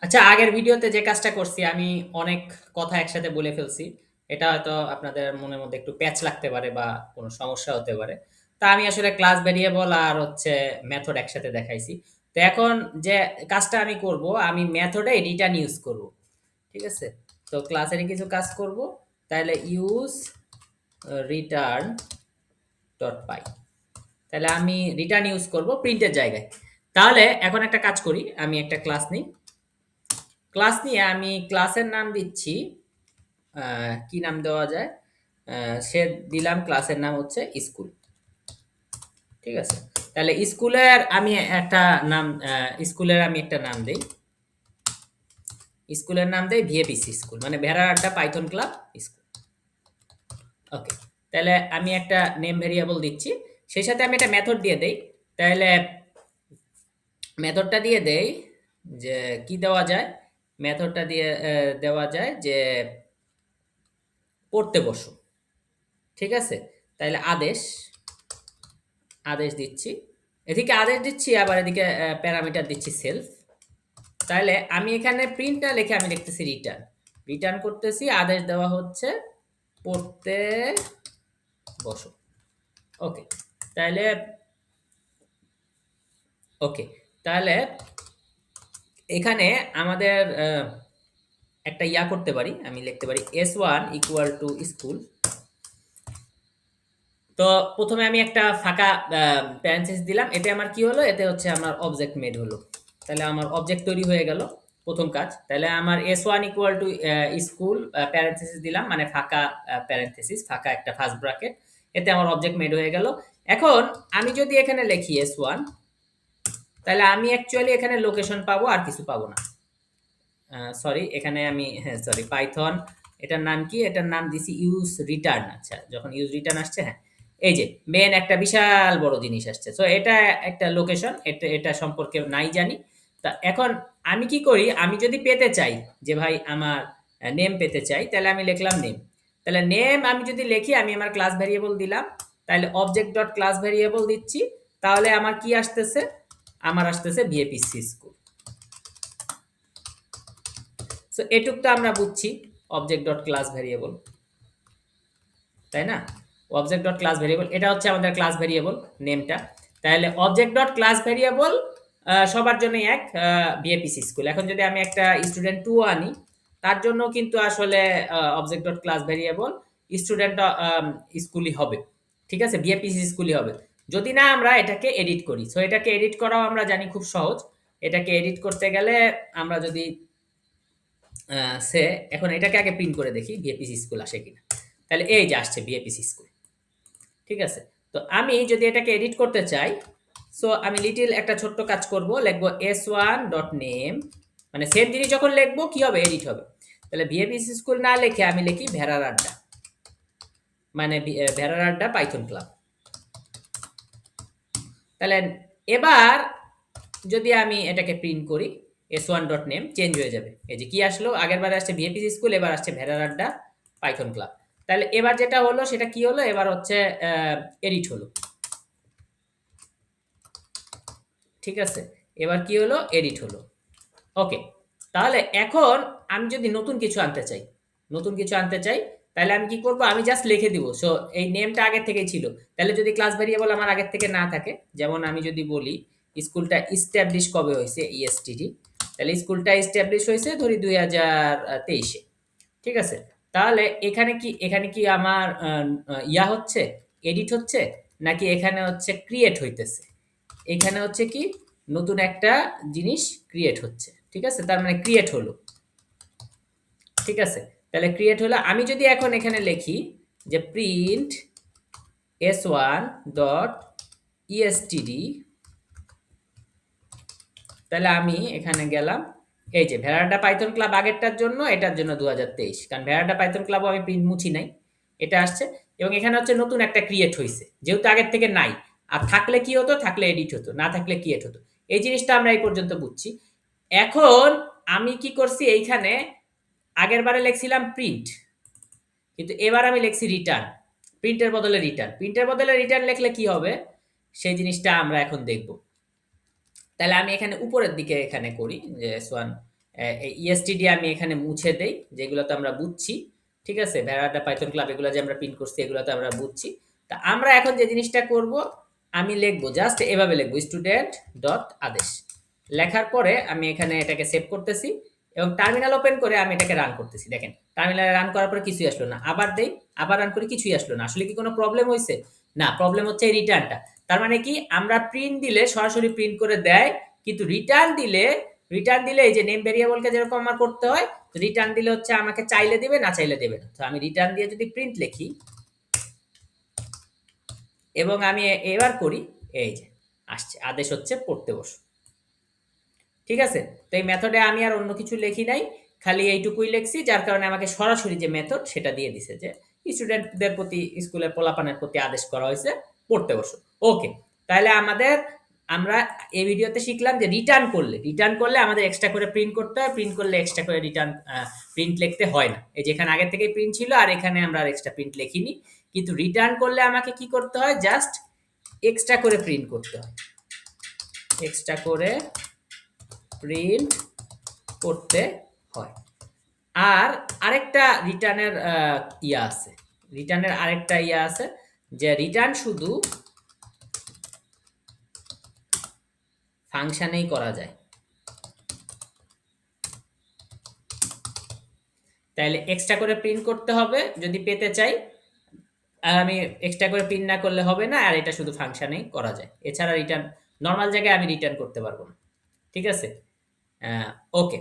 আচ্ছা, আগের ভিডিওতে যে কাজটা করছি আমি অনেক কথা একসাথে বলে ফেলছি। এটা হয়তো আপনাদের মনের মধ্যে একটু প্যাচ লাগতে পারে বা কোনো সমস্যা হতে পারে। তা আমি আসলে ক্লাস ভেরিয়েবল আর হচ্ছে মেথড একসাথে দেখাইছি। তো এখন যে কাজটা আমি করব, আমি মেথডে রিটার্ন ইউজ করব। ঠিক আছে? তো ক্লাসের কিছু কাজ করব। তাহলে ইউজ রিটার্ন ডট পাই। তাহলে আমি রিটার্ন ইউজ করব প্রিন্টের জায়গায়। তাহলে এখন একটা কাজ করি, আমি একটা ক্লাস নিই। ক্লাস নিয়ে আমি ক্লাসের নাম দিচ্ছি, কি নাম দেওয়া যায়? সে দিলাম ক্লাসের নাম হচ্ছে স্কুল। ঠিক আছে? তাহলে স্কুলের আমি একটা নাম, স্কুলের আমি একটা নাম দেই। স্কুলের নাম দেই ভিএপিসি স্কুল, মানে ভেড়ার আড্ডা পাইথন ক্লাব স্কুল। ওকে। তাহলে আমি একটা নেম ভেরিয়েবল দিচ্ছি, সেই সাথে আমি একটা মেথড দিয়ে দেই। তাহলে মেথডটা দিয়ে দেই যে কি দেওয়া যায়? মেথডটা দিয়ে দেওয়া যায় যে পড়তে বসো। ঠিক আছে? তাইলে আদেশ আদেশ দিচ্ছি, এদিকে আদেশ দিচ্ছি, আবার এদিকে প্যারামিটার দিচ্ছি সেলফ। তাহলে আমি এখানে প্রিন্ট না লিখে আমি লিখতেছি রিটার্ন। রিটার্ন করতেছি, আদেশ দেওয়া হচ্ছে পড়তে বসো। ওকে। তাহলে ওকে, তাহলে এখানে আমাদের একটা ইয়া করতে পারি, আমি লিখতে পারি s1 ইকুয়াল টু স্কুল। তো প্রথমে আমি একটা ফাঁকা প্যারেনথেসিস দিলাম, এতে আমার কি হলো? এতে হচ্ছে আমার অবজেক্ট মেড হলো। তাহলে আমার অবজেক্ট তৈরি হয়ে গেল প্রথম কাজ। তাহলে আমার s1 equal to school, parenthesis দিলাম, মানে ফাঁকা প্যারেনথেসিস, ফাঁকা একটা ফার্স্ট ব্র্যাকেট। এতে আমার অবজেক্ট মেড হয়ে গেল। এখন আমি যদি এখানে লিখি s1, তাহলে আমি অ্যাকচুয়ালি এখানে লোকেশন পাবো, আর কিছু পাবো না। সরি, এখানে আমি, হ্যাঁ সরি, পাইথন এটার নাম কি? এটার নাম দিছি ইউজ রিটার্ন। আচ্ছা, যখন ইউজ রিটার্ন আসছে, হ্যাঁ, এই যে মেন একটা বিশাল বড় জিনিস আসছে। সো এটা একটা লোকেশন, এটা এটা সম্পর্কে নাই জানি। তা এখন আমি কি করি? আমি যদি পেতে চাই যে ভাই আমার নেম পেতে চাই, তাহলে আমি লিখলাম নেম। তাহলে নেম আমি যদি লিখি, আমি আমার ক্লাস ভেরিয়েবল দিলাম, তাহলে অবজেক্ট ডট ক্লাস ভেরিয়েবল দিচ্ছি। তাহলে আমার কি আসতেছে? আমার আসতেছে ভিএপিসি স্কুল। সো এটুক তো আমরা বুঝছি, অবজেক্ট ডট ক্লাস ভেরিয়েবল, তাই না? অবজেক্ট ডট ক্লাস ভেরিয়েবল, এটা হচ্ছে আমাদের ক্লাস ভেরিয়েবল নেমটা। তাহলে অবজেক্ট ডট ক্লাস ভেরিয়েবল সবার জন্যই এক, ভিএপিসি স্কুল। এখন যদি আমি একটা স্টুডেন্ট টু আনি, তার জন্য কিন্তু আসলে object dot class variable student স্কুলই হবে। ঠিক আছে? ভিএপিসি স্কুলই হবে, যদি না আমরা এটাকে এডিট করি। সো এটাকে এডিট করাও আমরা জানি খুব সহজ। এটাকে এডিট করতে গেলে আমরা যদি সে এখন এটাকে আগে প্রিন্ট করে দেখি ভিএপিসি স্কুল আসে কিনা। তাহলে এই যে আসছে ভিএপিসি স্কুল। ঠিক আছে? তো আমি যদি এটাকে এডিট করতে চাই, সো আমি লিটিল একটা ছোট্ট কাজ করব, লিখবো s1 ডট নেম, মানে সেম জিনিস যখন লিখবো কি হবে? এডিট হবে। তাহলে ভিএপিসি স্কুল না লিখে আমি লিখি ভেড়ার আড্ডা, মানে ভেড়ার আড্ডা পাইথন ক্লাব। তাহলে এবার যদি আমি এটাকে প্রিন্ট করি, s1 ডট নেম চেঞ্জ হয়ে যাবে। এই যে কি আসলো? আগের বারে আসছে ভিএপিসি স্কুল, এবার আসছে ভেড়ার আড্ডা পাইথন ক্লাব। তাহলে এবার যেটা হলো সেটা কি হলো? এবার হচ্ছে এডিট হলো। ঠিক আছে? এবার কি হলো? এডিট হলো। ওকে। তাহলে এখন আমি যদি নতুন কিছু আনতে চাই, নতুন কিছু আনতে চাই, তাহলে আমি কি করব? আমি জাস্ট লিখে দিব। সো এই নেমটা আগের থেকেই ছিল। তাহলে যদি ক্লাস ভেরিয়েবল আমার আগের থেকে না থাকে, যেমন আমি যদি বলি স্কুলটা ইস্টাবলিশ কবে হয়েছে, ইএসটিডি, তাহলে স্কুলটা ইস্টাবলিশ হয়েছে ধরি 2023-এ। ঠিক আছে? তাহলে এখানে কি আমার ইয়া হচ্ছে, এডিট হচ্ছে, নাকি এখানে হচ্ছে ক্রিয়েট হইতেছে? এখানে হচ্ছে কি নতুন একটা জিনিস ক্রিয়েট হচ্ছে। ঠিক আছে? তার মানে ক্রিয়েট হলো। ঠিক আছে? তাহলে ক্রিয়েট হলো। আমি যদি এখন এখানে লিখি যে প্রিন্ট s1 ডট ইএসটিডি, তাহলে আমি এখানে গেলাম, এই যে ভেড়াটা পাইথন ক্লাব আগেরটার জন্য, এটার জন্য 2023, কারণ ভেড়াটা পাইথন ক্লাবও আমি প্রিন্ট মুছি নাই, এটা আসছে। এবং এখানে হচ্ছে নতুন একটা ক্রিয়েট হয়েছে, যেহেতু আগের থেকে নাই। আর থাকলে কি হতো? থাকলে এডিট হতো, না থাকলে ক্রিয়েট হতো। এই জিনিসটা আমরা এই পর্যন্ত বুঝছি। এখন আমি কি করছি? এইখানে আগের বারে লিখছিলাম প্রিন্ট, কিন্তু এবার আমি লিখছি রিটার্ন। প্রিন্টের বদলে রিটার্ন, প্রিন্টের বদলে রিটার্ন লিখলে কি হবে সেই জিনিসটা আমরা এখন দেখব। তাহলে আমি এখানে উপরের দিকে এখানে করি যে s1 ইএসটিডি আমি এখানে মুছে দেই, যেগুলো তো আমরা বুঝছি। ঠিক আছে, ভ্যারাডা পাইথন ক্লাব এগুলো যে আমরা প্রিন্ট করছি এগুলো তো আমরা বুঝছি। তা আমরা এখন যে জিনিসটা করব, আমি লিখবো জাস্ট এভাবে লিখবো স্টুডেন্ট ডট আদেশ। লেখার পরে আমি এখানে এটাকে সেভ করতেছি এবং টার্মিনাল ওপেন করে আমি এটাকে রান করতেছি। দেখেন টার্মিনালে রান করার পরে কিছুই আসলো না, আবার দেই, আবার রান করি, কিছুই আসলো না। আসলে কি কোনো প্রবলেম হয়েছে? না, প্রবলেম হচ্ছে এই রিটার্নটা। তার মানে কি, আমরা প্রিন্ট দিলে সরাসরি প্রিন্ট করে দেয়, কিন্তু রিটার্ন দিলে এই যে নেম ভেরিয়েবলকে যেরকম আমার করতে হয়, রিটার্ন দিলে হচ্ছে আমাকে চাইলে দিবে, না চাইলে দেবে না। তো আমি রিটার্ন দিয়ে যদি প্রিন্ট লিখি এবং আমি এবার করি, এই যে আসছে, আদেশ হচ্ছে পড়তে বসো। ঠিক আছে, তো এই মেথডে আমি আর অন্য কিছু লিখি নাই, খালি এইটুকুই লিখছি, যার কারণে আমাকে সরাসরি যে মেথড সেটা দিয়ে দিছে যে স্টুডেন্টদের প্রতি, স্কুলের পোলাপানের প্রতি আদেশ করা হয়েছে পড়তে বসো। ওকে, তাহলে আমরা এই ভিডিওতে শিখলাম যে রিটার্ন করলে আমাদের এক্সট্রা করে প্রিন্ট করতে হয়, প্রিন্ট করলে এক্সট্রা করে প্রিন্ট লিখতে হয় না। এই যেখানে আগে থেকেই প্রিন্ট ছিল আর এখানে আমরা আর এক্সট্রা প্রিন্ট লিখিনি, কিন্তু রিটার্ন করলে আমাকে কি করতে হয়, জাস্ট এক্সট্রা করে প্রিন্ট করতে হয়, এক্সট্রা করে প্রিন্ট করতে হয়। আর আরেকটা রিটার্নের ইয়া আছে, যে রিটার্ন শুধু ফাংশনেই করা যায়। তাহলে এক্সট্রা করে প্রিন্ট করতে হবে যদি পেতে চাই, আর আমি এক্সট্রা করে প্রিন্ট না করলে হবে না, আর এটা শুধু ফাংশনেই করা যায়। এছাড়া রিটার্ন নর্মাল জায়গায় আমি রিটার্ন করতে পারবো না। ঠিক আছে, ওকে,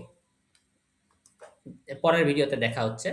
পরের ভিডিওতে দেখা হচ্ছে।